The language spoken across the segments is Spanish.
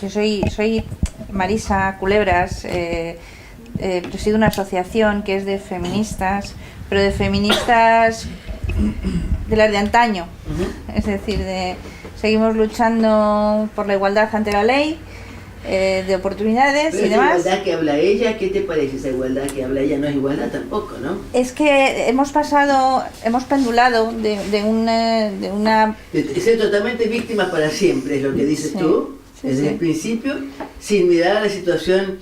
Yo soy Marisa Culebras, presido una asociación que es de feministas, pero de feministas de las de antaño. Es decir, seguimos luchando por la igualdad ante la ley, de oportunidades. Pero y demás. ¿Esa igualdad que habla ella? ¿Qué te parece esa igualdad que habla ella? No es igualdad tampoco, ¿no? Es que hemos pendulado de una... Ser totalmente víctimas para siempre, es lo que dices tú, desde el principio, sin mirar a la situación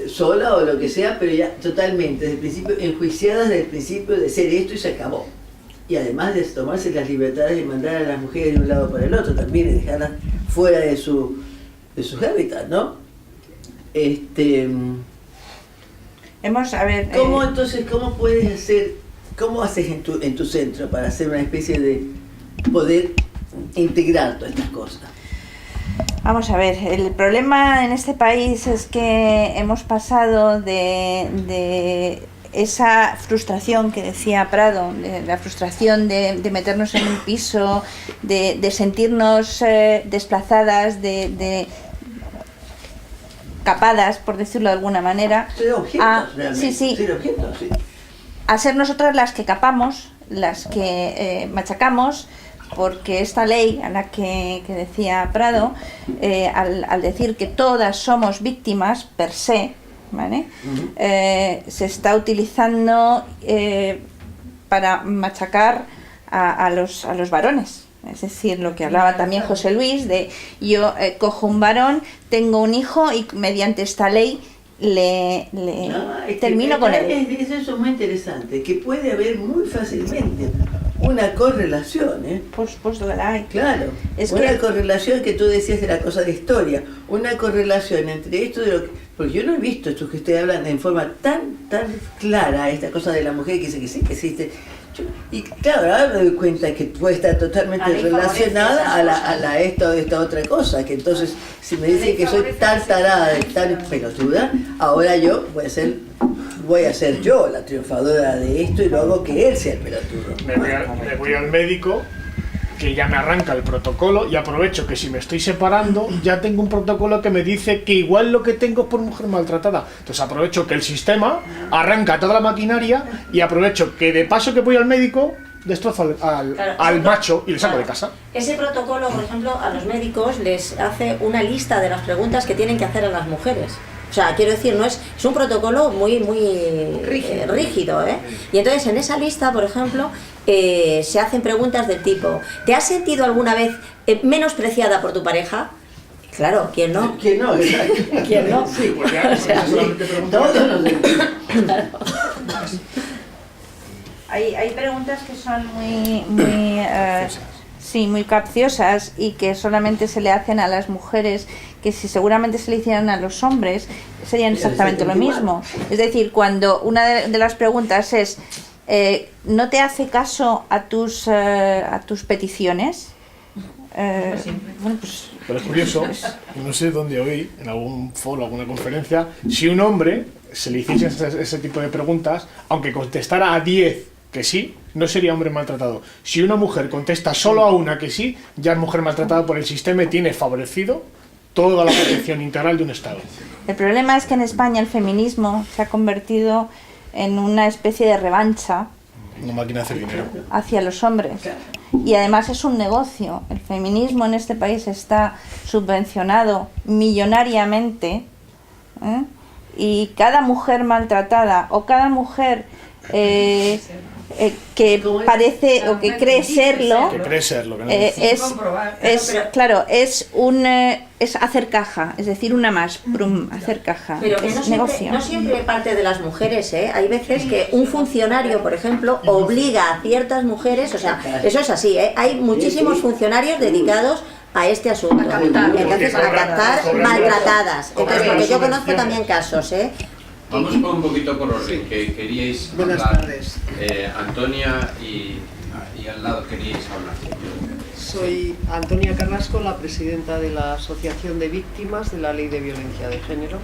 sola o lo que sea, pero ya totalmente, desde el principio, enjuiciadas desde el principio de ser esto y se acabó. Y además de tomarse las libertades de mandar a las mujeres de un lado para el otro también y dejarlas fuera de sus hábitats, ¿no? ¿Cómo puedes hacer, cómo haces en tu centro para hacer una especie de poder integrar todas estas cosas? Vamos a ver, el problema en este país es que hemos pasado de esa frustración que decía Prado, de la frustración de meternos en un piso, de sentirnos desplazadas, de capadas, por decirlo de alguna manera, a ser nosotras las que capamos, las que machacamos, porque esta ley a la que decía Prado, al decir que todas somos víctimas per se, ¿vale? Se está utilizando para machacar a los varones. Es decir, lo que hablaba también José Luis, de yo cojo un varón, tengo un hijo y mediante esta ley termino con él. Eso es muy interesante, que puede haber muy fácilmente una correlación, Por supuesto que la hay. Claro, correlación que tú decías de la cosa de historia, una correlación entre esto de lo que... Porque yo no he visto estos que ustedes hablan en forma tan clara, esta cosa de la mujer que dice que sí, que existe. Y claro, ahora me doy cuenta que puede estar totalmente relacionada a esta otra cosa, que entonces si me dicen que soy tan tarada, tan pelotuda, ahora yo voy a ser yo la triunfadora de esto y lo hago que él sea el pelotudo. Me voy al médico, que ya me arranca el protocolo, y aprovecho que si me estoy separando ya tengo un protocolo que me dice que igual lo que tengo es por mujer maltratada. Entonces aprovecho que el sistema arranca toda la maquinaria y aprovecho que de paso que voy al médico destrozo al macho y le saco de casa. Ese protocolo, por ejemplo, a los médicos les hace una lista de las preguntas que tienen que hacer a las mujeres. O sea, quiero decir, no es un protocolo muy rígido, ¿eh? Y entonces en esa lista, por ejemplo, se hacen preguntas del tipo: ¿te has sentido alguna vez menospreciada por tu pareja? Claro, ¿quién no? ¿Quién no? ¿Quién no? Sí, pues ya, todos los claro. Hay preguntas que son muy capciosas y que solamente se le hacen a las mujeres, que si seguramente se le hicieran a los hombres serían exactamente lo mismo. Es decir, cuando una de las preguntas es ¿no te hace caso a tus peticiones? Bueno, pues, pero es curioso, no sé dónde oí, en algún foro, alguna conferencia, si un hombre se le hiciese ese tipo de preguntas, aunque contestara a 10 que sí, no sería hombre maltratado. Si una mujer contesta solo a una que sí, ya es mujer maltratada por el sistema y tiene favorecido toda la protección integral de un Estado. El problema es que en España el feminismo se ha convertido en una especie de revancha, una máquina de hacer dinero, hacia los hombres. Y además es un negocio. El feminismo en este país está subvencionado millonariamente, y cada mujer maltratada o cada mujer que parece o que cree serlo, es hacer caja, es decir, una más, hacer caja. Pero es no negocio. No siempre parte de las mujeres, ¿eh? Hay veces que un funcionario, por ejemplo, obliga a ciertas mujeres, o sea, eso es así, ¿eh? Hay muchísimos funcionarios dedicados a este asunto. Entonces, a captar maltratadas. Entonces, porque yo conozco también casos, ¿eh? Vamos un poquito por orden, que queríais hablar, Antonia, y al lado queríais hablar. Soy Antonia Carrasco, la presidenta de la Asociación de Víctimas de la Ley de Violencia de Género.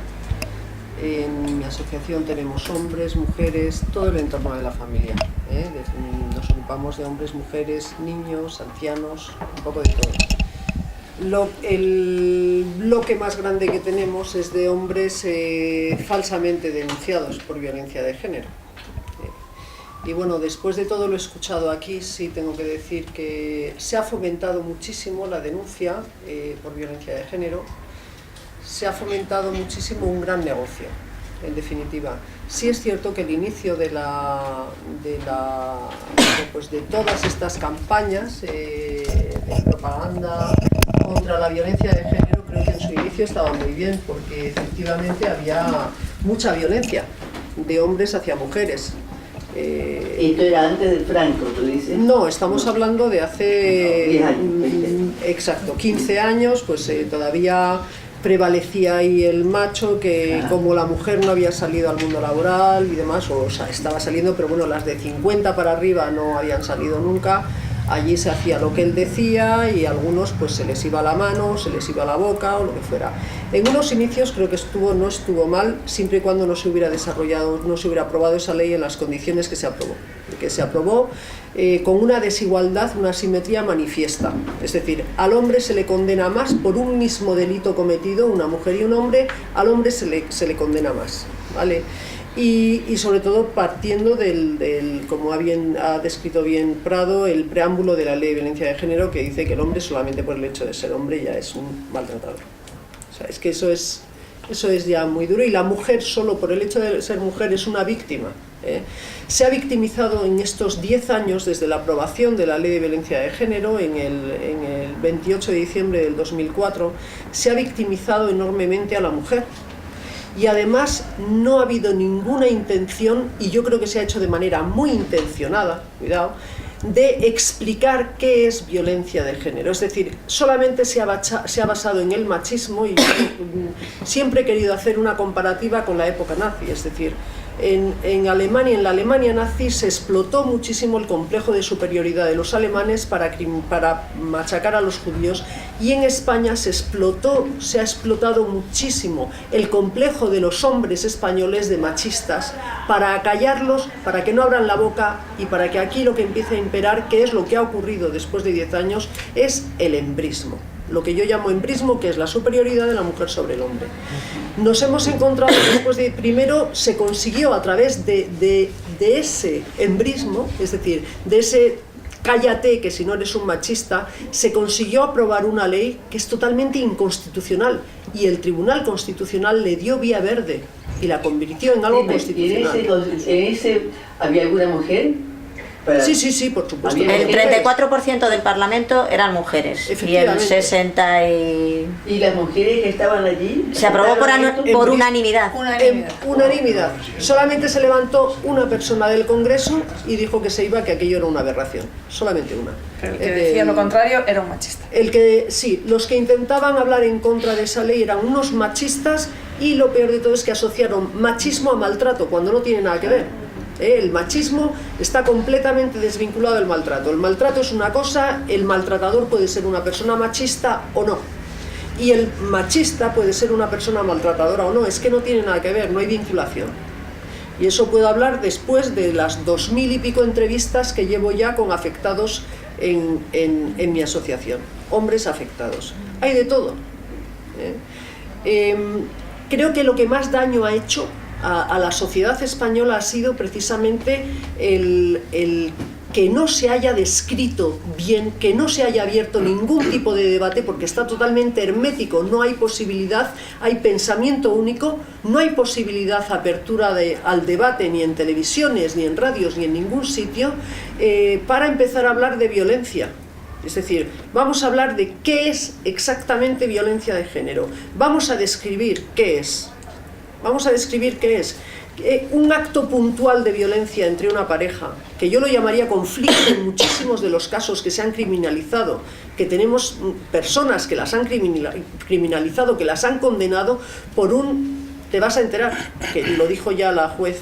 En mi asociación tenemos hombres, mujeres, todo el entorno de la familia, Nos ocupamos de hombres, mujeres, niños, ancianos, un poco de todo. El bloque más grande que tenemos es de hombres falsamente denunciados por violencia de género. Y bueno, después de todo lo escuchado aquí, sí tengo que decir que se ha fomentado muchísimo la denuncia por violencia de género, se ha fomentado muchísimo un gran negocio, en definitiva. Sí es cierto que el inicio de todas estas campañas de propaganda contra la violencia de género, creo que en su inicio estaba muy bien, porque efectivamente había mucha violencia de hombres hacia mujeres. Esto era antes del Franco, tú dices. No, estamos hablando de hace 10 años. Exacto, 15 años, pues todavía prevalecía ahí el macho, que como la mujer no había salido al mundo laboral y demás, o sea, estaba saliendo, pero bueno, las de 50 para arriba no habían salido nunca. Allí se hacía lo que él decía y a algunos pues se les iba la mano, se les iba la boca o lo que fuera. En unos inicios creo que no estuvo mal, siempre y cuando no se hubiera desarrollado, no se hubiera aprobado esa ley en las condiciones que se aprobó, con una desigualdad, una asimetría manifiesta. Es decir, al hombre se le condena más por un mismo delito cometido, una mujer y un hombre, al hombre se le condena más, ¿vale? Y sobre todo partiendo como ha descrito bien Prado, el preámbulo de la ley de violencia de género, que dice que el hombre solamente por el hecho de ser hombre ya es un maltratador. O sea, es que eso es ya muy duro, y la mujer solo por el hecho de ser mujer es una víctima. Se ha victimizado en estos 10 años desde la aprobación de la ley de violencia de género en el 28 de diciembre del 2004, se ha victimizado enormemente a la mujer. Y además no ha habido ninguna intención, y yo creo que se ha hecho de manera muy intencionada, cuidado, de explicar qué es violencia de género. Es decir, solamente se ha basado en el machismo, y yo siempre he querido hacer una comparativa con la época nazi. Es decir, en la Alemania nazi se explotó muchísimo el complejo de superioridad de los alemanes para machacar a los judíos, y en España se ha explotado muchísimo el complejo de los hombres españoles de machistas para acallarlos, para que no abran la boca, y para que aquí lo que empiece a imperar, que es lo que ha ocurrido después de 10 años, es el embrismo. Lo que yo llamo embrismo, que es la superioridad de la mujer sobre el hombre. Nos hemos encontrado después de, primero se consiguió a través de ese embrismo, es decir, de ese cállate que si no eres un machista, se consiguió aprobar una ley que es totalmente inconstitucional, y el Tribunal Constitucional le dio vía verde y la convirtió en algo constitucional. ¿En ese había alguna mujer? Sí, por supuesto. El 34% del Parlamento eran mujeres, y el 60%... ¿Y las mujeres que estaban allí? Se aprobó por unanimidad. Unanimidad. Solamente se levantó una persona del Congreso y dijo que que aquello era una aberración. Solamente una. Pero el que decía lo contrario era un machista. Los que intentaban hablar en contra de esa ley eran unos machistas, y lo peor de todo es que asociaron machismo a maltrato, cuando no tiene nada que ver. El machismo está completamente desvinculado del maltrato. El maltrato es una cosa, el maltratador puede ser una persona machista o no, y el machista puede ser una persona maltratadora o no. Es que no tiene nada que ver, no hay vinculación. Y eso puedo hablar después de las 2000 y pico entrevistas que llevo ya con afectados en mi asociación, hombres afectados. Hay de todo. Creo que lo que más daño ha hecho a la sociedad española ha sido precisamente el que no se haya descrito bien, que no se haya abierto ningún tipo de debate, porque está totalmente hermético, no hay posibilidad, hay pensamiento único, no hay posibilidad de apertura al debate, ni en televisiones, ni en radios, ni en ningún sitio, para empezar a hablar de violencia. Es decir, vamos a hablar de qué es exactamente violencia de género, vamos a describir qué es. Vamos a describir qué es un acto puntual de violencia entre una pareja, que yo lo llamaría conflicto en muchísimos de los casos que se han criminalizado, que tenemos personas que las han criminalizado, que las han condenado por te vas a enterar, que lo dijo ya la juez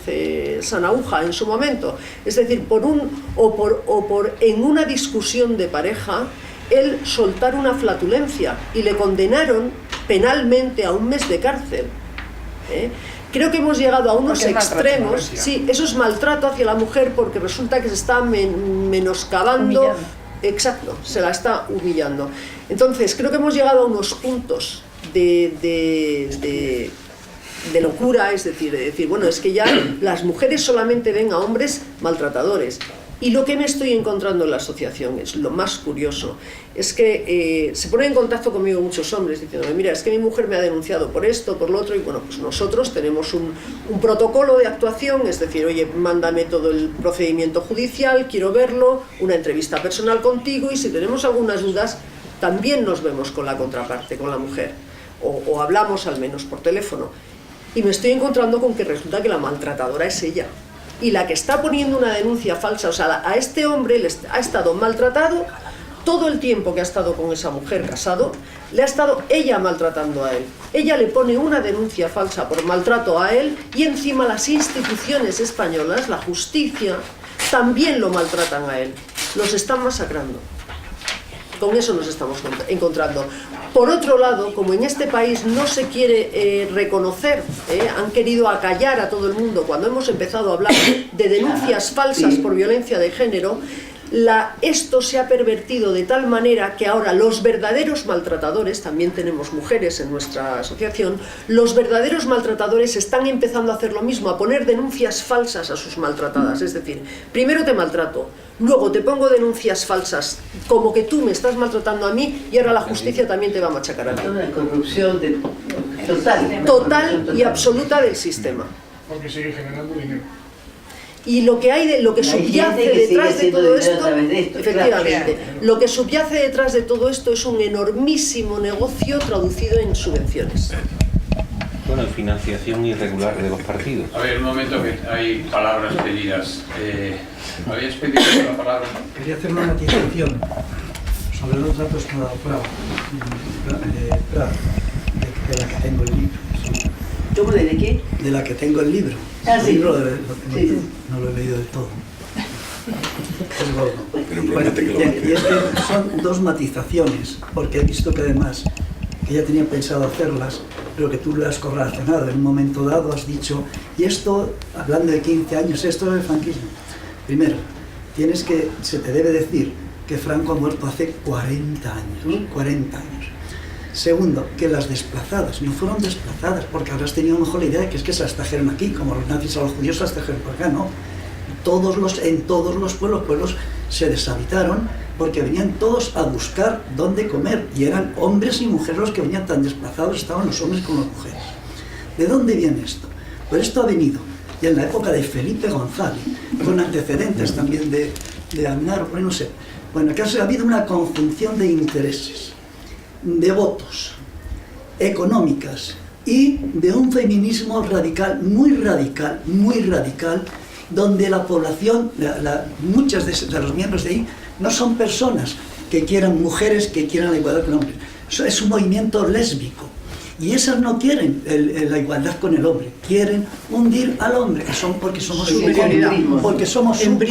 Sanauja en su momento, es decir, en una discusión de pareja, el soltar una flatulencia, y le condenaron penalmente a 1 mes de cárcel. Creo que hemos llegado a unos extremos. Sí, eso es maltrato hacia la mujer, porque resulta que se está menoscabando, Exacto, se la está humillando. Entonces, creo que hemos llegado a unos puntos de locura, es decir, bueno, es que ya las mujeres solamente ven a hombres maltratadores. Y lo que me estoy encontrando en la asociación es lo más curioso, es que se ponen en contacto conmigo muchos hombres diciéndome, mira, es que mi mujer me ha denunciado por esto, por lo otro, y bueno, pues nosotros tenemos un protocolo de actuación, es decir, oye, mándame todo el procedimiento judicial, quiero verlo, una entrevista personal contigo, y si tenemos algunas dudas, también nos vemos con la contraparte, con la mujer, o hablamos al menos por teléfono. Y me estoy encontrando con que resulta que la maltratadora es ella. Y la que está poniendo una denuncia falsa, o sea, a este hombre le ha estado maltratado todo el tiempo que ha estado con esa mujer casado, le ha estado ella maltratando a él. Ella le pone una denuncia falsa por maltrato a él y encima las instituciones españolas, la justicia, también lo maltratan a él. Los están masacrando. Con eso nos estamos encontrando. Por otro lado, como en este país no se quiere reconocer, han querido acallar a todo el mundo cuando hemos empezado a hablar de denuncias falsas por violencia de género, esto se ha pervertido de tal manera que ahora los verdaderos maltratadores, también tenemos mujeres en nuestra asociación, los verdaderos maltratadores están empezando a hacer lo mismo, a poner denuncias falsas a sus maltratadas. Es decir, primero te maltrato, luego te pongo denuncias falsas como que tú me estás maltratando a mí y ahora la justicia también te va a machacar a ti. Una corrupción total y absoluta del sistema. Porque sigue generando dinero. Y lo que subyace detrás de todo esto, efectivamente, lo que subyace detrás de todo esto es un enormísimo negocio traducido en subvenciones. Bueno, financiación irregular de los partidos. A ver, un momento, que hay palabras pedidas. ¿Habías pedido la palabra? Quería hacer una matización sobre los datos que ha dado Prado, de la que tengo el libro. ¿Cómo de qué? De la que tengo el libro. Ah, sí. El libro Sí. no lo he leído del todo. Es gordo. Bueno, y es que son dos matizaciones, porque he visto que además, que ya tenía pensado hacerlas, pero que tú lo has correlacionado. En un momento dado has dicho, y esto, hablando de 15 años, esto es el franquismo. Primero, se te debe decir que Franco ha muerto hace 40 años. 40 años. Segundo, que las desplazadas no fueron desplazadas, porque habrás tenido mejor la idea de que es que se las trajeron aquí, como los nazis a los judíos se las trajeron por acá, ¿no? En todos los pueblos se deshabitaron porque venían todos a buscar dónde comer, y eran hombres y mujeres los que venían tan desplazados, estaban los hombres como las mujeres. ¿De dónde viene esto? Pues esto ha venido ya en la época de Felipe González, con antecedentes también de Aznar, no sé. Bueno, que ha habido una conjunción de intereses, de votos, económicas y de un feminismo radical, muy radical, donde la población, muchas de los miembros de ahí, no son personas que quieran, mujeres que quieran la igualdad con hombres. Es un movimiento lésbico. Y esas no quieren la igualdad con el hombre, quieren hundir al hombre, porque somos su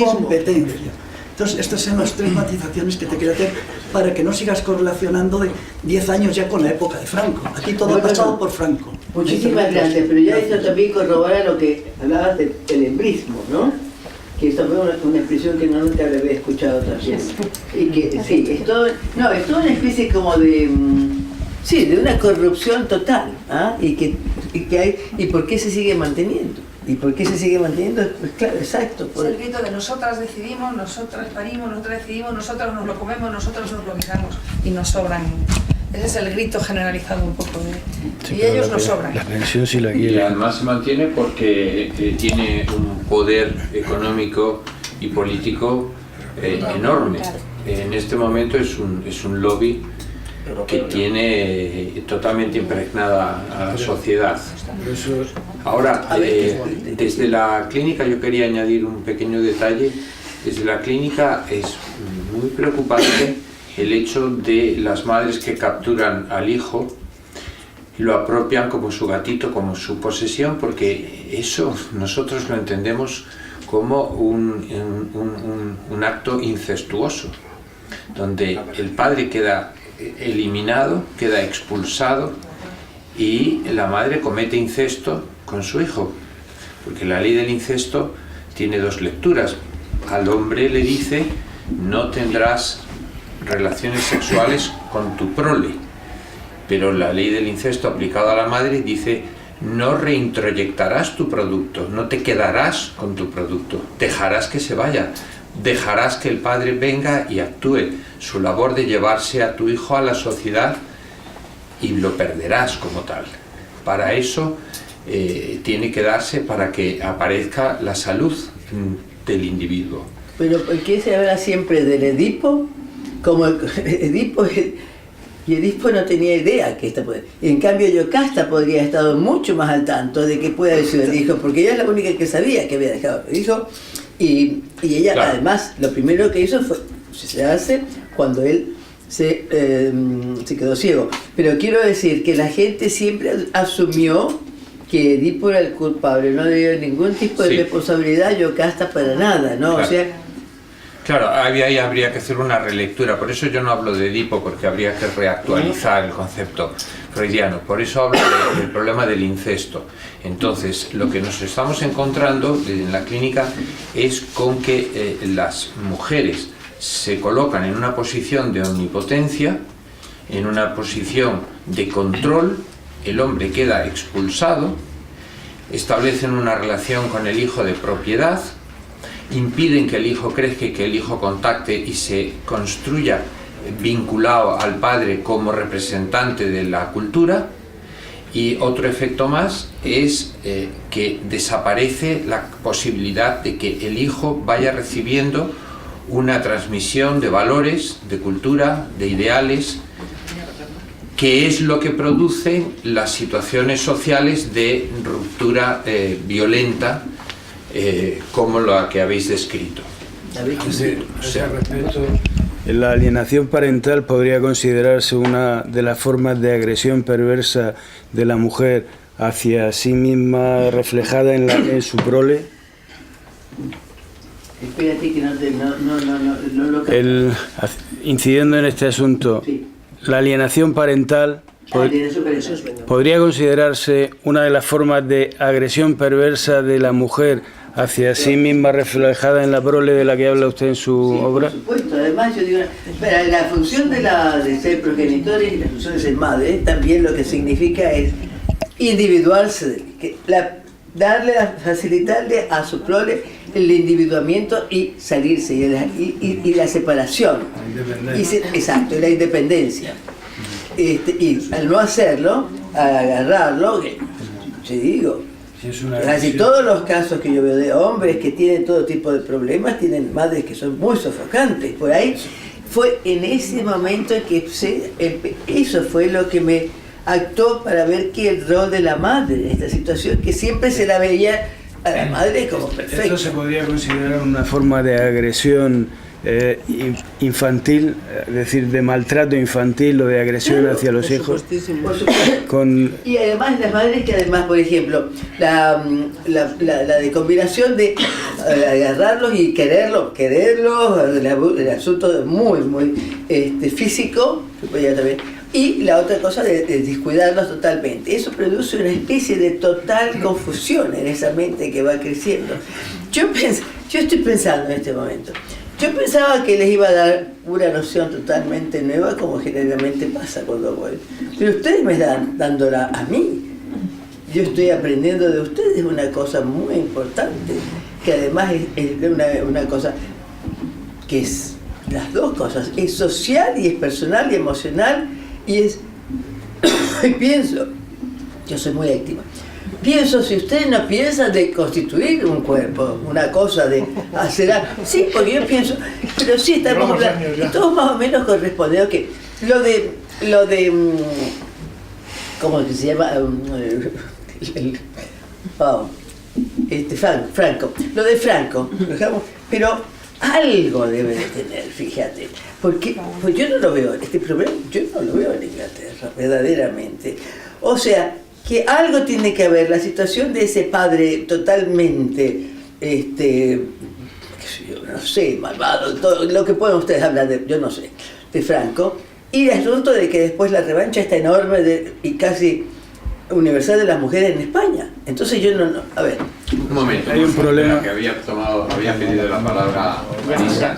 competencia. Entonces, estas son las tres matizaciones que te quería hacer para que no sigas correlacionando de 10 años ya con la época de Franco. Aquí todo ha pasado por Franco. Muchísimas gracias, pero ya esto también corrobora lo que hablabas del embrismo, ¿no? Que esto fue una expresión que no nunca la había escuchado también. Y que, sí, es toda una especie como de... Sí, de una corrupción total, ¿ah? Y que hay, ¿y por qué se sigue manteniendo? ¿Y por qué se sigue manteniendo? Pues claro, exacto. Es el grito de nosotras decidimos, nosotras parimos, nosotras decidimos, nosotros nos lo comemos, nosotros nos lo guisamos y nos sobran. Ese es el grito generalizado un poco y ellos nos sobran. La pensión sí la Y quiere. además se mantiene porque tiene un poder económico y político enorme. En este momento es un lobby que tiene totalmente impregnada a la sociedad. Ahora, desde la clínica yo quería añadir un pequeño detalle. Desde la clínica es muy preocupante el hecho de las madres que capturan al hijo y lo apropian como su gatito, como su posesión, porque eso nosotros lo entendemos como un acto incestuoso, donde el padre queda eliminado, queda expulsado y la madre comete incesto con su hijo, porque la ley del incesto tiene dos lecturas. Al hombre le dice: no tendrás relaciones sexuales con tu prole. Pero la ley del incesto aplicada a la madre dice: no reintroyectarás tu producto, no te quedarás con tu producto, dejarás que se vaya, dejarás que el padre venga y actúe su labor de llevarse a tu hijo a la sociedad y lo perderás como tal. Para eso tiene que darse, para que aparezca la salud del individuo. Pero ¿por qué se habla siempre del Edipo? Como Edipo, y Edipo no tenía idea que esta puede. En cambio, Yocasta podría haber estado mucho más al tanto de que puede haber sido el hijo, porque ella es la única que sabía que había dejado el hijo. Y ella, claro, además, lo primero que hizo fue suicidarse cuando él se quedó ciego. Pero quiero decir que la gente siempre asumió que Edipo era el culpable, no había ningún tipo de responsabilidad, Yocasta para nada, ¿no? Claro. O sea, claro, ahí habría que hacer una relectura, por eso yo no hablo de Edipo, porque habría que reactualizar el concepto freudiano, por eso hablo del problema del incesto. Entonces, lo que nos estamos encontrando en la clínica es con que las mujeres se colocan en una posición de omnipotencia, en una posición de control, el hombre queda expulsado, establecen una relación con el hijo de propiedad, impiden que el hijo crezca y que el hijo contacte y se construya vinculado al padre como representante de la cultura. Y otro efecto más es que desaparece la posibilidad de que el hijo vaya recibiendo una transmisión de valores, de cultura, de ideales, que es lo que produce las situaciones sociales de ruptura violenta, como la que habéis descrito. Sí, respecto, la alienación parental podría considerarse una de las formas de agresión perversa de la mujer hacia sí misma reflejada en su prole. Espérate que no lo incidiendo en este asunto, sí. La alienación parental podría considerarse una de las formas de agresión perversa de la mujer hacia sí misma reflejada en la prole de la que habla usted en su obra. Por supuesto, además yo digo, la función de ser progenitores y la función de ser madre también lo que significa es individuarse, facilitarle a su prole el individuamiento y salirse y la separación. Exacto, y la independencia. Y al no hacerlo, al agarrarlo, yo digo, casi todos los casos que yo veo de hombres que tienen todo tipo de problemas, tienen madres que son muy sofocantes. Por ahí fue en ese momento que eso fue lo que me actuó para ver que el rol de la madre en esta situación, que siempre se la veía a la madre como perfecta. ¿Esto se podría considerar una forma de agresión infantil, es decir, de maltrato infantil o de agresión hacia los hijos? Por supuesto. Y además las madres que además, por ejemplo, la de combinación de agarrarlos y quererlos, el asunto muy físico, se podría también. Y la otra cosa de descuidarlos totalmente. Eso produce una especie de total confusión en esa mente que va creciendo. Yo estoy pensando en este momento. Yo pensaba que les iba a dar una noción totalmente nueva, como generalmente pasa cuando voy. Pero ustedes me están dándola a mí. Yo estoy aprendiendo de ustedes una cosa muy importante, que además es una cosa que es las dos cosas. Es social y es personal y emocional. Y pienso, yo soy muy activa, pienso, si ustedes no piensan de constituir un cuerpo, una cosa de hacer algo, sí, porque yo pienso, pero sí estamos hablando, y todo más o menos corresponde, que lo de ¿cómo que se llama? Franco, lo de Franco, pero algo debe de tener, fíjate, porque pues yo no lo veo, este problema yo no lo veo en Inglaterra, verdaderamente. O sea, que algo tiene que haber, la situación de ese padre totalmente, no sé, malvado, todo lo que puedan ustedes hablar de, yo no sé, de Franco, y el asunto de que después la revancha está enorme y casi universal de las mujeres en España. Entonces yo no, a ver. Un momento, hay un problema que había pedido la palabra Marisa.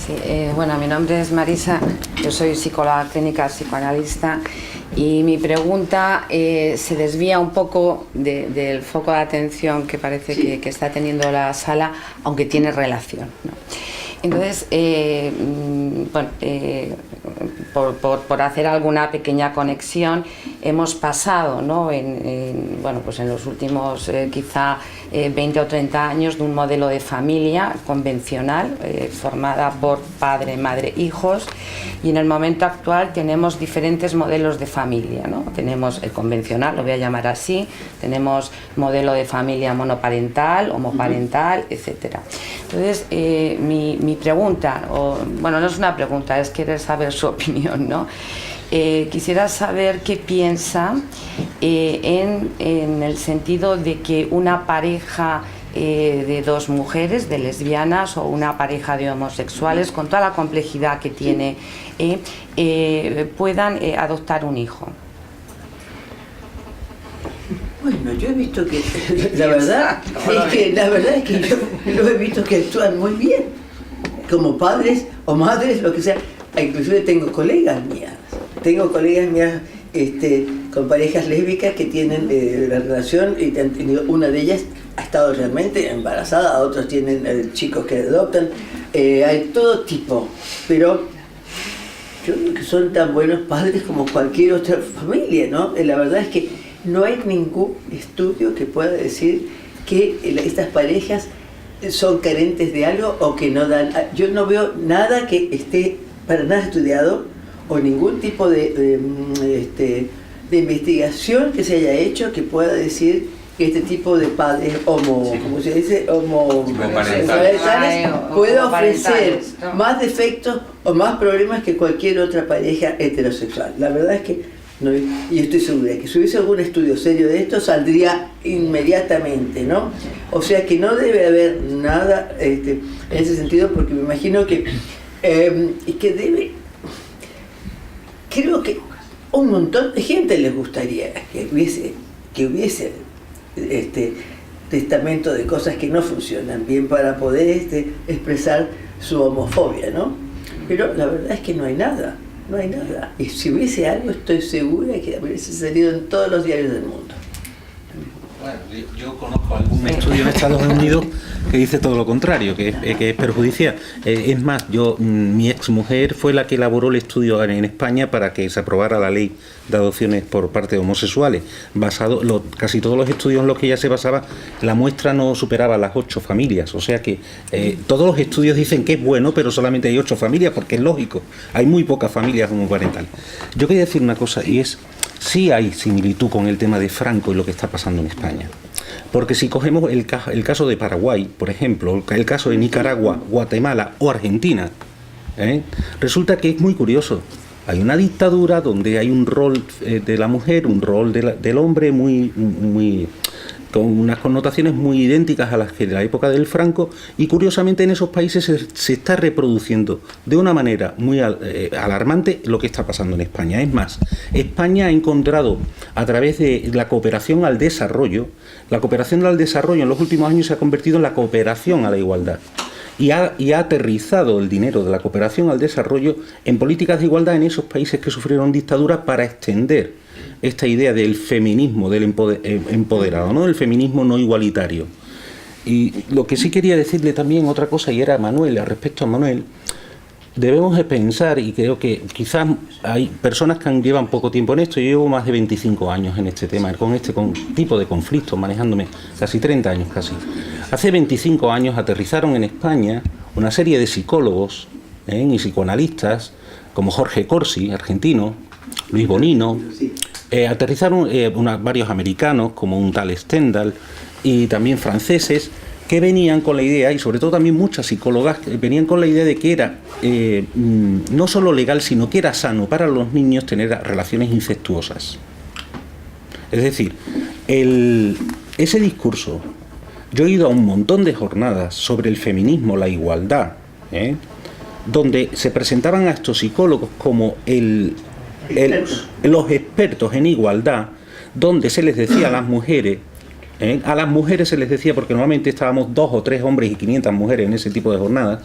Sí, bueno, mi nombre es Marisa, yo soy psicóloga clínica, psicoanalista, y mi pregunta se desvía un poco del foco de atención que parece que está teniendo la sala, aunque tiene relación, ¿no? Entonces, bueno, por hacer alguna pequeña conexión, hemos pasado, ¿no?, bueno, pues en los últimos quizá 20 o 30 años de un modelo de familia convencional formada por padre, madre, hijos, y en el momento actual tenemos diferentes modelos de familia, ¿no? Tenemos el convencional, lo voy a llamar así, tenemos modelo de familia monoparental, homoparental, etcétera. Entonces, mi pregunta, bueno, no es una pregunta, es querer saber su opinión, ¿no? Quisiera saber qué piensa en el sentido de que una pareja de dos mujeres, de lesbianas, o una pareja de homosexuales, con toda la complejidad que tiene, puedan adoptar un hijo. Bueno, yo he visto que, la verdad es que yo los he visto que actúan muy bien, como padres o madres, lo que sea. Inclusive tengo colegas mías con parejas lésbicas que tienen la relación, y han tenido, una de ellas ha estado realmente embarazada, otros tienen chicos que adoptan, hay todo tipo, pero yo creo que son tan buenos padres como cualquier otra familia, ¿no? La verdad es que no hay ningún estudio que pueda decir que estas parejas son carentes de algo o que no dan. Yo no veo nada que esté para nada estudiado, o ningún tipo de investigación que se haya hecho que pueda decir que este tipo de padres como se dice, homoparentales puede ofrecer más defectos o más problemas que cualquier otra pareja heterosexual. La verdad es que no, y estoy segura de que si hubiese algún estudio serio de esto saldría inmediatamente, ¿no? O sea que no debe haber nada en ese sentido, porque me imagino que creo que un montón de gente les gustaría que hubiese testamento de cosas que no funcionan bien para poder expresar su homofobia, ¿no? Pero la verdad es que no hay nada. Y si hubiese algo, estoy segura que hubiese salido en todos los diarios del mundo. Bueno, yo conozco algún estudio en Estados Unidos que dice todo lo contrario, que es perjudicial. Es más, mi ex mujer fue la que elaboró el estudio en España para que se aprobara la ley de adopciones por parte de homosexuales. Casi todos los estudios en los que ella se basaba, la muestra no superaba las 8 familias. O sea que todos los estudios dicen que es bueno, pero solamente hay 8 familias, porque es lógico. Hay muy pocas familias homoparentales. Yo quería decir una cosa, y es: sí hay similitud con el tema de Franco y lo que está pasando en España. Porque si cogemos el caso de Paraguay, por ejemplo, el caso de Nicaragua, Guatemala o Argentina, resulta que es muy curioso. Hay una dictadura donde hay un rol de la mujer, un rol del hombre muy con unas connotaciones muy idénticas a las que de la época del Franco, y curiosamente en esos países se está reproduciendo de una manera muy alarmante lo que está pasando en España. Es más, España ha encontrado, a través de la cooperación al desarrollo, en los últimos años se ha convertido en la cooperación a la igualdad. Y ha aterrizado el dinero de la cooperación al desarrollo en políticas de igualdad en esos países que sufrieron dictadura, para extender esta idea del feminismo, del empoderado, ¿no? Del feminismo no igualitario. Y lo que sí quería decirle también otra cosa, y era a Manuel, respecto a Manuel, debemos de pensar, y creo que quizás hay personas que llevan poco tiempo en esto. Yo llevo más de 25 años en este tema, con este tipo de conflictos, manejándome casi 30 años casi. Hace 25 años aterrizaron en España una serie de psicólogos y psicoanalistas, como Jorge Corsi, argentino, Luis Bonino, aterrizaron varios americanos, como un tal Stendhal, y también franceses, que venían con la idea, y sobre todo también muchas psicólogas, que venían con la idea de que era no solo legal, sino que era sano para los niños tener relaciones incestuosas. Es decir, ese discurso, yo he ido a un montón de jornadas sobre el feminismo, la igualdad, donde se presentaban a estos psicólogos como los expertos en igualdad, donde se les decía a las mujeres, se les decía, porque normalmente estábamos 2 o 3 hombres y 500 mujeres en ese tipo de jornadas,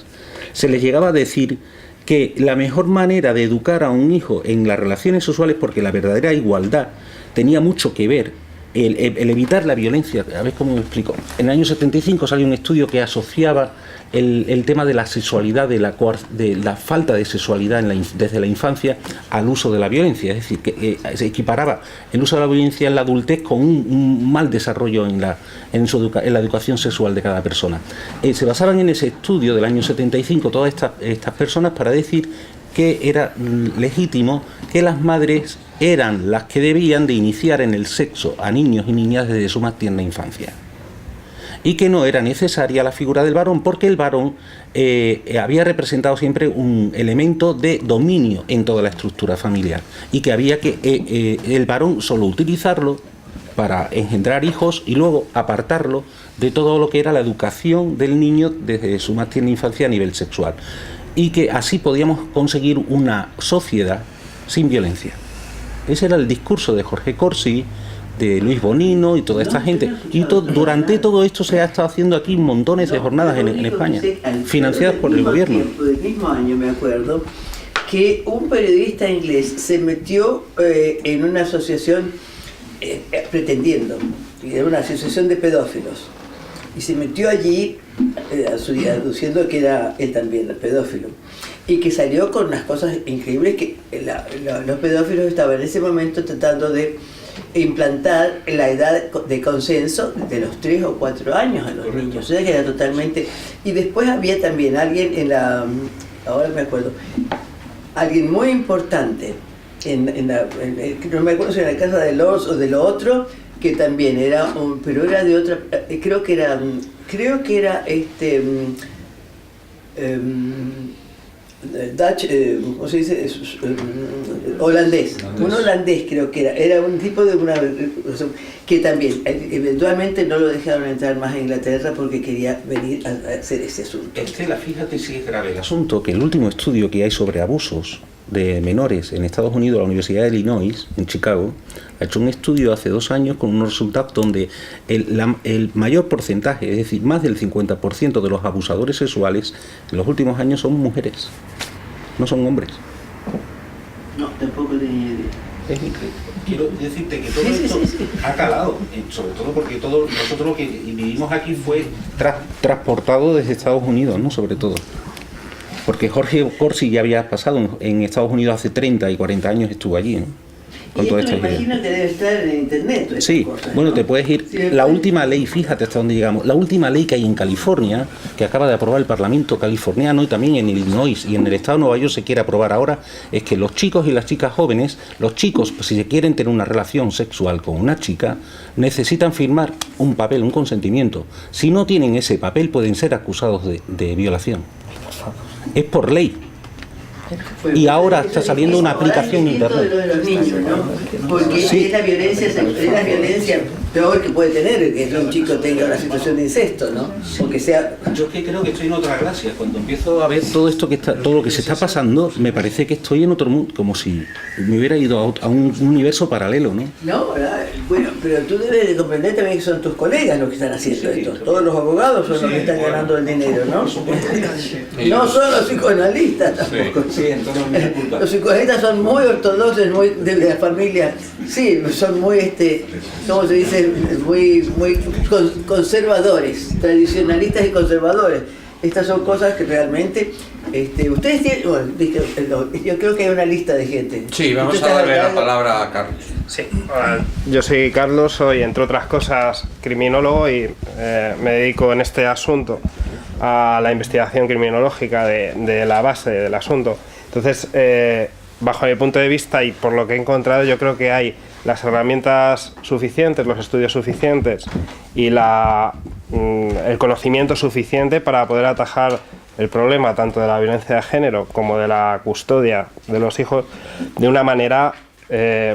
se les llegaba a decir que la mejor manera de educar a un hijo en las relaciones sexuales, porque la verdadera igualdad tenía mucho que ver, el evitar la violencia. A ver cómo me explico. En el año 75 salió un estudio que asociaba el tema de la sexualidad, de la falta de sexualidad desde la infancia al uso de la violencia. Es decir, que se equiparaba el uso de la violencia en la adultez con un mal desarrollo en la educación sexual de cada persona. Se basaban en ese estudio del año 75 todas estas personas para decir que era legítimo que las madres eran las que debían de iniciar en el sexo a niños y niñas desde su más tierna infancia, y que no era necesaria la figura del varón, porque el varón había representado siempre un elemento de dominio en toda la estructura familiar, y que había que el varón solo utilizarlo para engendrar hijos y luego apartarlo de todo lo que era la educación del niño desde su más tierna infancia a nivel sexual, y que así podíamos conseguir una sociedad sin violencia. Ese era el discurso de Jorge Corsi, de Luis Bonino y toda esta gente. Y durante todo esto se ha estado haciendo aquí montones de jornadas en España, financiadas por el gobierno. Del mismo año, me acuerdo, que un periodista inglés se metió en una asociación pretendiendo, era una asociación de pedófilos, y se metió allí aduciendo que era él también el pedófilo, y que salió con unas cosas increíbles, que los pedófilos estaban en ese momento tratando de implantar la edad de consenso de los 3 o 4 años a los niños, o sea que era totalmente. Y después había también alguien ahora me acuerdo, alguien muy importante no me acuerdo si era la casa de Lords o de lo otro, que también era pero era de otra, creo que era Dutch, ¿cómo se dice? Holandés, un holandés creo que era un tipo de que también eventualmente no lo dejaron entrar más a Inglaterra porque quería venir a hacer ese asunto. Estela, fíjate si es grave el asunto, que el último estudio que hay sobre abusos de menores en Estados Unidos, la Universidad de Illinois, en Chicago, ha hecho un estudio hace 2 años con unos resultados donde el mayor porcentaje, es decir, más del 50% de los abusadores sexuales en los últimos años son mujeres, no son hombres. No, tampoco tenía idea. Es increíble. Quiero decirte que todo esto ha calado, sobre todo porque nosotros lo que vivimos aquí fue transportado desde Estados Unidos, ¿no? Sobre todo. Porque Jorge Corsi ya había pasado en Estados Unidos hace 30 y 40 años, estuvo allí, ¿no? Con y toda esto esta me imagino que debe estar en internet. Sí, cosas, bueno, ¿no? te puedes ir. Sí, la última ley, fíjate hasta dónde llegamos, la última ley que hay en California, que acaba de aprobar el Parlamento californiano y también en Illinois y en el estado de Nueva York se quiere aprobar ahora, es que los chicos y las chicas jóvenes, los chicos, si se quieren tener una relación sexual con una chica, necesitan firmar un papel, un consentimiento. Si no tienen ese papel, pueden ser acusados de violación. Es por ley. Y ahora está saliendo una aplicación en internet. De los niños, ¿no? Porque Sí. es la violencia peor que puede tener que un chico tenga una situación de incesto, ¿no? Porque sea. Yo es que creo que estoy en otra gracia. Cuando empiezo a ver todo esto todo lo que se está pasando, me parece que estoy en otro mundo, como si me hubiera ido a un universo paralelo, ¿no? No, ¿verdad? Bueno, pero tú debes de comprender también que son tus colegas los que están haciendo esto. Todos los abogados son los que están ganando el dinero, ¿no? No son los psicoanalistas tampoco. Sí, entonces no es culpa. Los psicoanalistas son muy ortodoxos, muy de la familia. Sí, son muy, ¿cómo se dice? Muy conservadores, tradicionalistas y conservadores. Estas son cosas que realmente ustedes tienen, bueno, yo creo que hay una lista de gente. Sí, vamos a darle la palabra a Carlos. Sí, yo soy Carlos, soy entre otras cosas criminólogo y me dedico en este asunto a la investigación criminológica de la base del asunto. Entonces, bajo mi punto de vista y por lo que he encontrado, yo creo que hay las herramientas suficientes, los estudios suficientes y el conocimiento suficiente para poder atajar el problema tanto de la violencia de género como de la custodia de los hijos de una manera,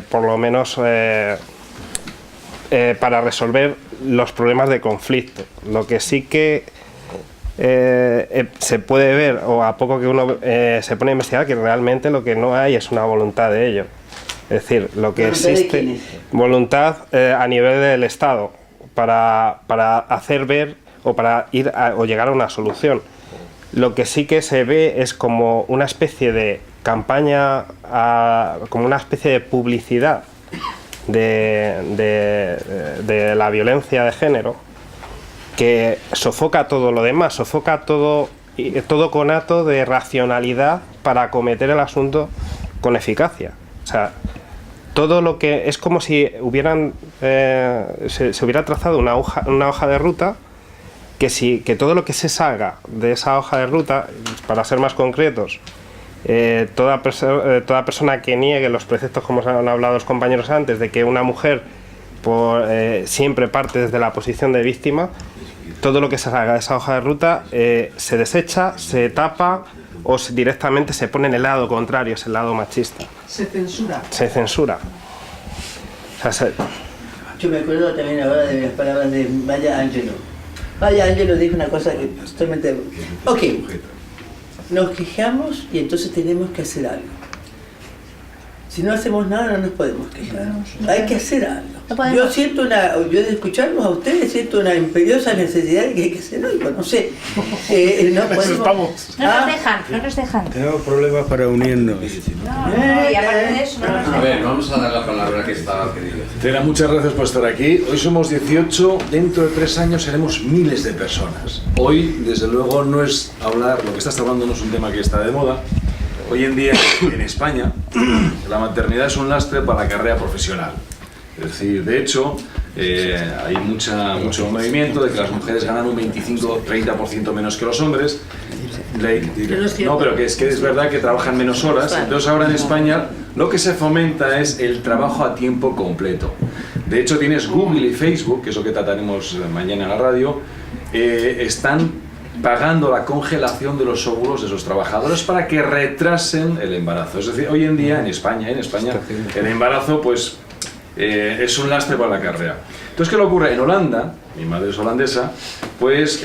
por lo menos, para resolver los problemas de conflicto. Lo que sí que se puede ver, o a poco que uno se pone a investigar, que realmente lo que no hay es una voluntad de ello. Es decir, lo que existe, voluntad a nivel del Estado para hacer ver o para ir o llegar a una solución. Lo que sí que se ve es como una especie de campaña, como una especie de publicidad de la violencia de género, que sofoca todo lo demás, sofoca todo conato de racionalidad para acometer el asunto con eficacia. O sea, todo lo que es como si hubieran se hubiera trazado una hoja de ruta, que todo lo que se salga de esa hoja de ruta, para ser más concretos, toda persona que niegue los preceptos, como han hablado los compañeros antes, de que una mujer siempre parte desde la posición de víctima, todo lo que se salga de esa hoja de ruta se desecha, se tapa o directamente se pone en el lado contrario, es el lado machista. Se censura. Se censura. O sea, Yo me acuerdo también ahora de las palabras de Maya Angelou. Maya Angelou dijo una cosa que totalmente... Ok, nos quejamos y entonces tenemos que hacer algo. Si no hacemos nada no nos podemos quejar. Hay que hacer algo. Yo de escucharlos a ustedes siento una imperiosa necesidad de que hay que hacer algo, no sé. No podemos. No nos dejan. Tenemos problemas para unirnos. Y aparte de eso, no nos dejan. A ver, vamos a dar la palabra que estaba querida. Tena, muchas gracias por estar aquí. Hoy somos 18, dentro de 3 años seremos miles de personas. Hoy, desde luego, no es hablar, lo que estás hablando no es un tema que está de moda. Hoy en día, en España, la maternidad es un lastre para la carrera profesional. Es decir, de hecho, hay mucho movimiento de que las mujeres ganan un 25-30% menos que los hombres. No, pero que es verdad que trabajan menos horas. Entonces ahora en España lo que se fomenta es el trabajo a tiempo completo. De hecho, tienes Google y Facebook, que es lo que trataremos mañana en la radio, están pagando la congelación de los óvulos de esos trabajadores para que retrasen el embarazo. Es decir, hoy en día en España el embarazo pues es un lastre para la carrera. Entonces, ¿qué le ocurre? En Holanda, mi madre es holandesa, pues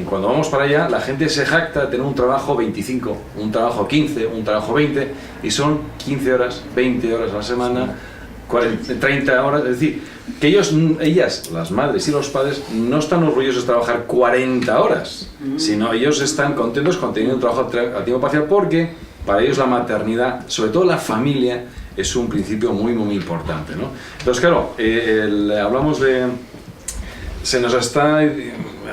cuando vamos para allá la gente se jacta de tener un trabajo 25, un trabajo 15, un trabajo 20 y son 15 horas, 20 horas a la semana, 40, 30 horas, es decir, que ellas, las madres y los padres, no están orgullosos de trabajar 40 horas, sino ellos están contentos con tener un trabajo a tiempo parcial porque para ellos la maternidad, sobre todo la familia, es un principio muy, muy importante, ¿no? Entonces, claro, hablamos de...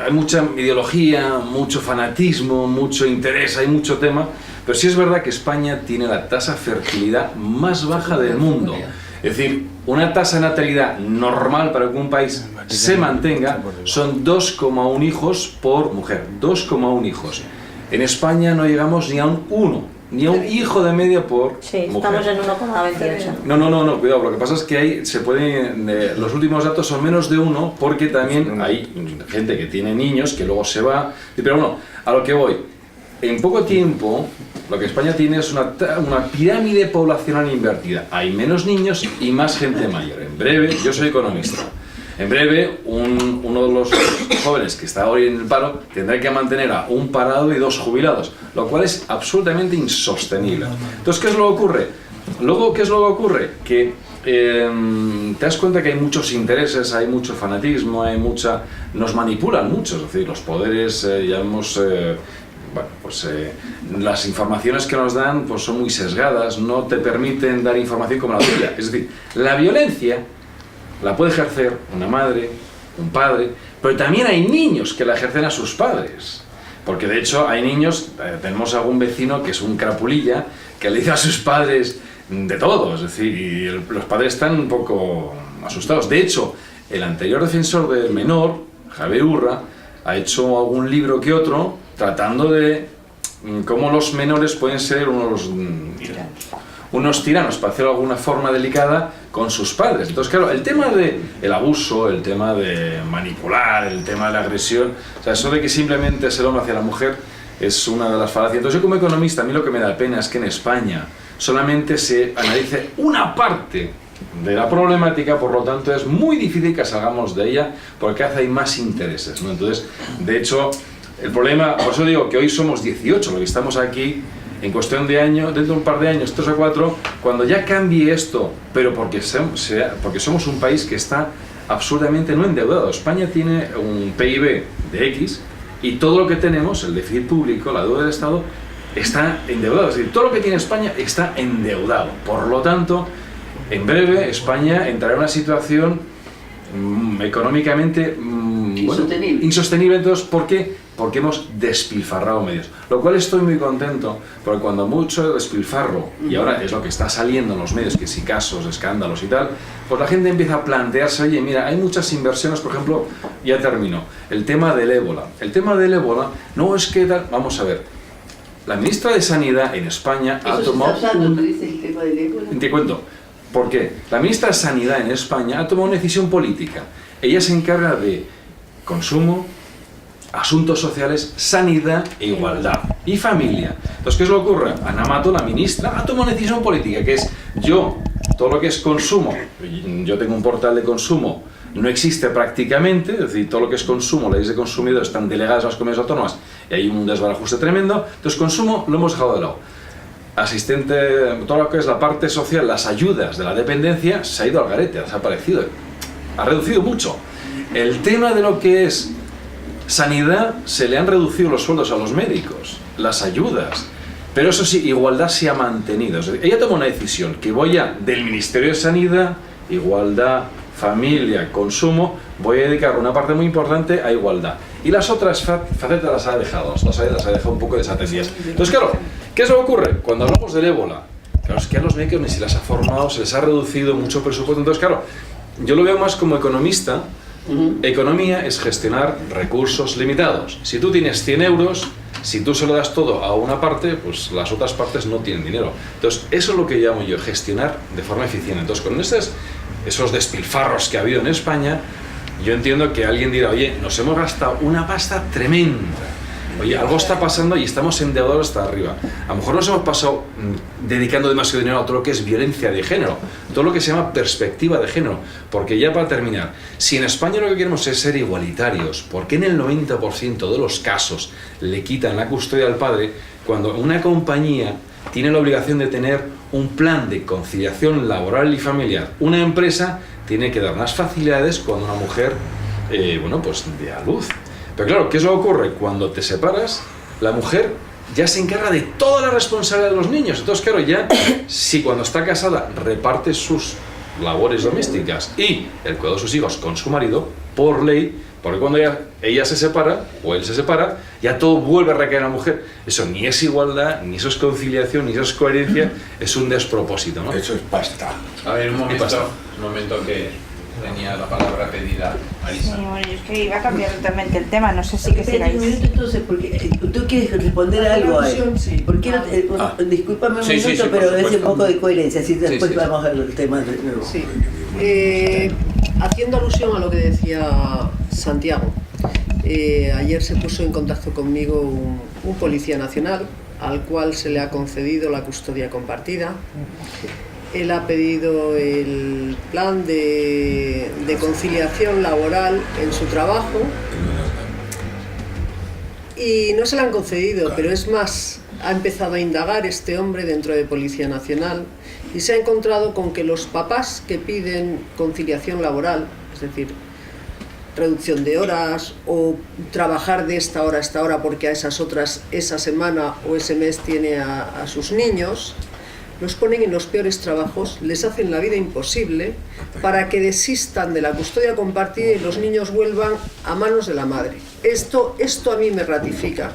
hay mucha ideología, mucho fanatismo, mucho interés, hay mucho tema, pero sí es verdad que España tiene la tasa de fertilidad más baja del mundo. Es decir, una tasa de natalidad normal para que un país se mantenga son 2,1 hijos por mujer, 2,1 hijos. En España no llegamos ni a un 1, ni a un hijo de media por sí, mujer. Estamos en 1,28. No, cuidado, lo que pasa es que ahí los últimos datos son menos de 1 porque también hay gente que tiene niños que luego se va, pero bueno, a lo que voy. En poco tiempo, lo que España tiene es una pirámide poblacional invertida. Hay menos niños y más gente mayor. En breve, yo soy economista, en breve uno de los jóvenes que está hoy en el paro tendrá que mantener a un parado y 2 jubilados, lo cual es absolutamente insostenible. Entonces, ¿qué es lo que ocurre? Luego, ¿qué es lo que ocurre? Que te das cuenta que hay muchos intereses, hay mucho fanatismo, nos manipulan mucho, es decir, los poderes, las informaciones que nos dan pues son muy sesgadas, no te permiten dar información como la tuya. Es decir, la violencia la puede ejercer una madre, un padre, pero también hay niños que la ejercen a sus padres. Porque de hecho hay niños, tenemos algún vecino que es un crapulilla, que le dice a sus padres de todo, es decir, y los padres están un poco asustados. De hecho, el anterior defensor del menor, Javier Urra, ha hecho algún libro que otro tratando de cómo los menores pueden ser unos tiranos, para hacerlo de alguna forma delicada, con sus padres. Entonces, claro, el tema del abuso, el tema de manipular, el tema de la agresión, o sea, eso de que simplemente es el hombre hacia la mujer, es una de las falacias. Entonces, yo como economista, a mí lo que me da pena es que en España solamente se analice una parte de la problemática, por lo tanto es muy difícil que salgamos de ella porque cada vez hay más intereses, ¿no? Entonces, de hecho, el problema, por eso digo que hoy somos 18, lo que estamos aquí, en cuestión de años, dentro de un par de años, 3 o 4, cuando ya cambie esto, pero porque somos un país que está absolutamente no endeudado. España tiene un PIB de X Y todo lo que tenemos, el déficit público, la deuda del Estado, está endeudado. Es decir, todo lo que tiene España está endeudado. Por lo tanto, en breve España entrará en una situación económicamente insostenible. Entonces, ¿por qué? Porque hemos despilfarrado medios. Lo cual estoy muy contento, porque cuando mucho despilfarro, y ahora es lo que está saliendo en los medios, que si casos, escándalos y tal, pues la gente empieza a plantearse, oye, mira, hay muchas inversiones, por ejemplo, ya termino, el tema del ébola. El tema del ébola no es que tal, vamos a ver, la ministra de Sanidad en España ha tomado... ¿Tú dices el tema del ébola? Te cuento. ¿Por qué? La ministra de Sanidad en España ha tomado una decisión política. Ella se encarga de consumo, asuntos sociales, sanidad e igualdad. Y familia. Entonces, ¿qué es lo que ocurre? Ana Mato, la ministra, ha tomado una decisión política, que es yo, todo lo que es consumo, yo tengo un portal de consumo, no existe prácticamente, es decir, todo lo que es consumo, leyes de consumidor están delegadas a las comunidades autónomas y hay un desbarajuste tremendo. Entonces, consumo lo hemos dejado de lado. Asistente, todo lo que es la parte social, las ayudas de la dependencia, se ha ido al garete, ha desaparecido, ha reducido mucho. El tema de lo que es sanidad, se le han reducido los sueldos a los médicos, las ayudas, pero eso sí, igualdad se ha mantenido. Es decir, ella toma una decisión, que voy a, del Ministerio de Sanidad, igualdad, familia, consumo, voy a dedicar una parte muy importante a igualdad. Y las otras facetas las ha dejado un poco desatendidas. Entonces, claro, ¿qué es lo que ocurre? Cuando hablamos del ébola, claro, es que a los médicos ni se les ha formado, se les ha reducido mucho presupuesto. Entonces, claro, yo lo veo más como economista. Economía es gestionar recursos limitados. Si tú tienes 100 euros, si tú se lo das todo a una parte, pues las otras partes no tienen dinero. Entonces, eso es lo que llamo yo gestionar de forma eficiente. Entonces, con esos despilfarros que ha habido en España, yo entiendo que alguien dirá, oye, nos hemos gastado una pasta tremenda. Oye, algo está pasando y estamos endeudados hasta arriba. A lo mejor nos hemos pasado dedicando demasiado dinero a todo lo que es violencia de género, todo lo que se llama perspectiva de género. Porque ya para terminar, si en España lo que queremos es ser igualitarios, ¿por qué en el 90% de los casos le quitan la custodia al padre cuando una compañía tiene la obligación de tener un plan de conciliación laboral y familiar? Una empresa tiene que dar unas facilidades cuando una mujer, pues dé a luz. Pero claro, ¿qué es lo que ocurre? Cuando te separas, la mujer ya se encarga de toda la responsabilidad de los niños. Entonces, claro, ya, si cuando está casada reparte sus labores domésticas y el cuidado de sus hijos con su marido, por ley, porque cuando ella se separa, o él se separa, ya todo vuelve a recaer en la mujer. Eso ni es igualdad, ni eso es conciliación, ni eso es coherencia, es un despropósito, ¿no? Eso es pasta. A ver, un momento que tenía la palabra pedida Marisa. Sí, bueno, yo es que iba a cambiar totalmente el tema, no sé si que sigáis. Un minuto entonces, porque tú quieres responder a algo ahí. ¿Por qué no discúlpame un minuto, pero es un poco de coherencia, así después vamos al tema de nuevo. Sí. Haciendo alusión a lo que decía Santiago, ayer se puso en contacto conmigo un policía nacional al cual se le ha concedido la custodia compartida. Él ha pedido el plan de conciliación laboral en su trabajo y no se lo han concedido, pero es más, ha empezado a indagar este hombre dentro de Policía Nacional y se ha encontrado con que los papás que piden conciliación laboral, es decir, reducción de horas o trabajar de esta hora a esta hora porque a esas otras esa semana o ese mes tiene a sus niños, los ponen en los peores trabajos, les hacen la vida imposible para que desistan de la custodia compartida y los niños vuelvan a manos de la madre. Esto a mí me ratifica.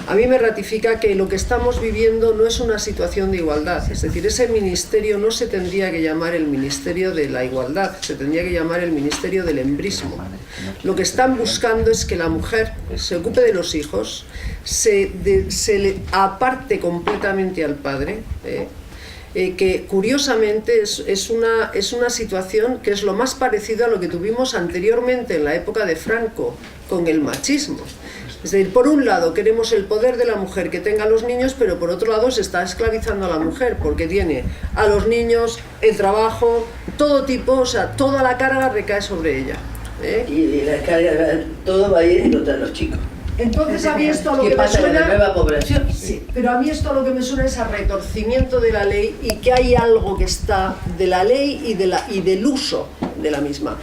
A mí me ratifica que lo que estamos viviendo no es una situación de igualdad. Es decir, ese ministerio no se tendría que llamar el Ministerio de la Igualdad, se tendría que llamar el Ministerio del Embrismo. Lo que están buscando es que la mujer se ocupe de los hijos, se le aparte completamente al padre, que curiosamente es una situación que es lo más parecido a lo que tuvimos anteriormente en la época de Franco, con el machismo. Es decir, por un lado queremos el poder de la mujer que tenga a los niños, pero por otro lado se está esclavizando a la mujer, porque tiene a los niños, el trabajo, todo tipo, o sea, toda la carga recae sobre ella. Y la carga, todo va a ir en contra de los chicos. Entonces a mí esto a lo que me suena... la nueva población? Sí, pero a mí esto a lo que me suena es a retorcimiento de la ley y que hay algo que está de la ley y del uso de la misma.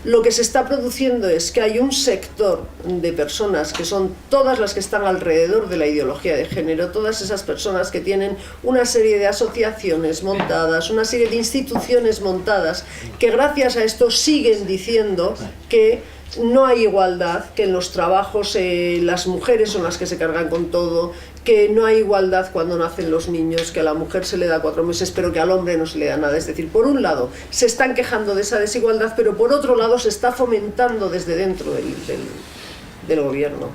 lo que se está produciendo es que hay un sector de personas que son todas las que están alrededor de la ideología de género, todas esas personas que tienen una serie de asociaciones montadas, una serie de instituciones montadas, que gracias a esto siguen diciendo que no hay igualdad, que en los trabajos las mujeres son las que se cargan con todo, que no hay igualdad cuando nacen los niños, que a la mujer se le da 4 meses pero que al hombre no se le da nada. Es decir, por un lado se están quejando de esa desigualdad, pero por otro lado se está fomentando desde dentro del gobierno,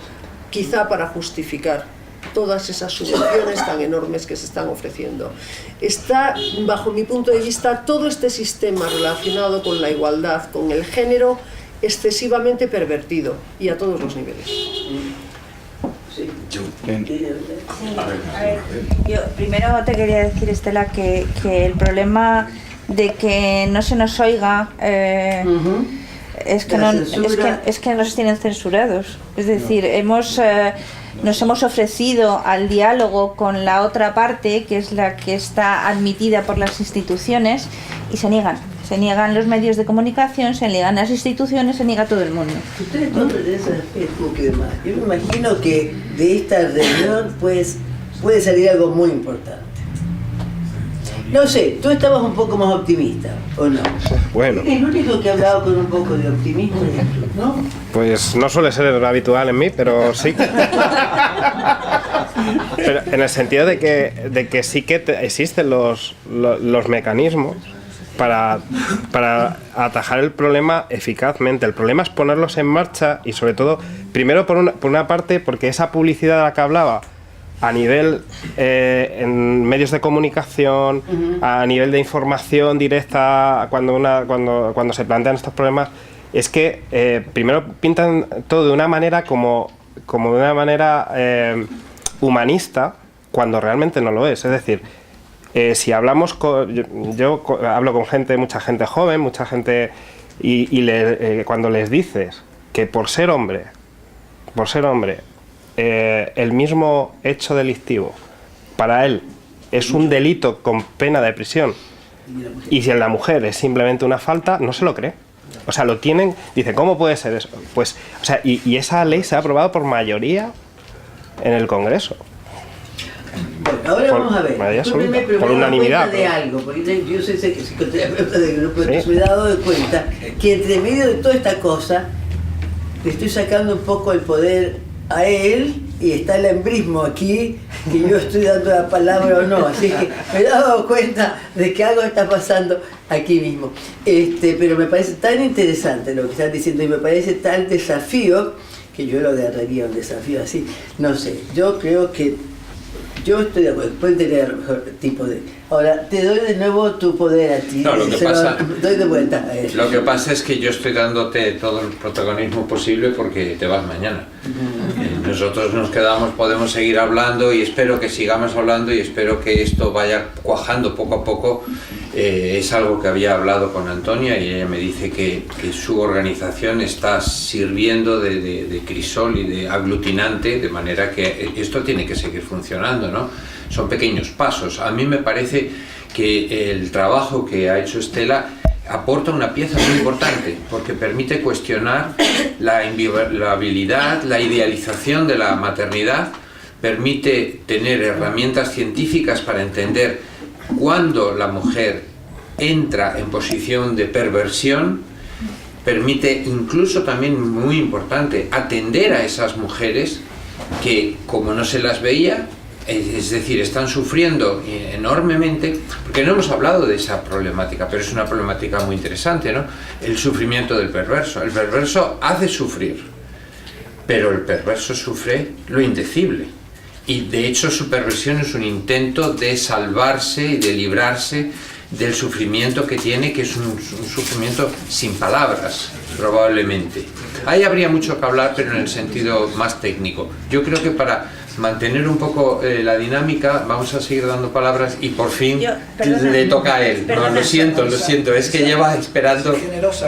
quizá para justificar todas esas subvenciones tan enormes que se están ofreciendo. Está, bajo mi punto de vista, todo este sistema relacionado con la igualdad, con el género, excesivamente pervertido, y a todos los niveles. Yo primero te quería decir, Estela, que el problema de que no se nos oiga es que nos tienen censurados. Es decir, nos hemos ofrecido al diálogo con la otra parte, que es la que está admitida por las instituciones, y se niegan. Se niegan los medios de comunicación, se niegan las instituciones, se niega todo el mundo. Ustedes no pertenecen a Facebook y demás. Yo me imagino que de esta reunión pues, puede salir algo muy importante. No sé, tú estabas un poco más optimista, ¿o no? Bueno. Es el único que ha hablado con un poco de optimismo, ¿no? Pues no suele ser habitual en mí, pero sí. Pero en el sentido de que sí que existen los mecanismos para atajar el problema eficazmente. El problema es ponerlos en marcha y sobre todo, primero por una parte, porque esa publicidad de la que hablaba, a nivel en medios de comunicación, a nivel de información directa, cuando se plantean estos problemas, es que primero pintan todo de una manera como de una manera humanista, cuando realmente no lo es. Es decir, si hablamos yo hablo con mucha gente joven, mucha gente, y cuando les dices que por ser hombre, el mismo hecho delictivo para él es un delito con pena de prisión, y si en la mujer es simplemente una falta, no se lo cree. O sea, lo tienen, dice, ¿cómo puede ser eso? Pues, o sea, y esa ley se ha aprobado por mayoría en el Congreso. Bueno, ahora vamos a ver. Por unanimidad. De algo, porque yo soy psicoterapeuta del grupo, entonces me he dado cuenta que entre medio de toda esta cosa le estoy sacando un poco el poder a él, y está el embrismo aquí, que yo estoy dando la palabra o no, así que me he dado cuenta de que algo está pasando aquí mismo. Pero me parece tan interesante lo que están diciendo, y me parece tal desafío, que yo lo agarraría un desafío así. No sé, yo creo que yo estoy de acuerdo, pueden tener el mejor tipo de... Ahora, te doy de nuevo tu poder a ti. No, lo que pasa... doy de vuelta a él. Lo que pasa es que yo estoy dándote todo el protagonismo posible porque te vas mañana. Nosotros nos quedamos, podemos seguir hablando, y espero que sigamos hablando, y espero que esto vaya cuajando poco a poco. Es algo que había hablado con Antonia, y ella me dice que su organización está sirviendo de crisol y de aglutinante, de manera que esto tiene que seguir funcionando, ¿no? Son pequeños pasos. A mí me parece que el trabajo que ha hecho Estela aporta una pieza muy importante, porque permite cuestionar la inviolabilidad, la idealización de la maternidad, permite tener herramientas científicas para entender cuándo la mujer entra en posición de perversión, permite incluso, también muy importante, atender a esas mujeres que, como no se las veía, es decir, están sufriendo enormemente, porque no hemos hablado de esa problemática, pero es una problemática muy interesante, ¿no? El sufrimiento del perverso. El perverso hace sufrir, pero el perverso sufre lo indecible, y de hecho su perversión es un intento de salvarse y de librarse del sufrimiento que tiene, que es un sufrimiento sin palabras, probablemente. Ahí habría mucho que hablar, pero en el sentido más técnico. Yo creo que para mantener un poco la dinámica, vamos a seguir dando palabras, y por fin le toca a él. No, lo siento, es que lleva esperando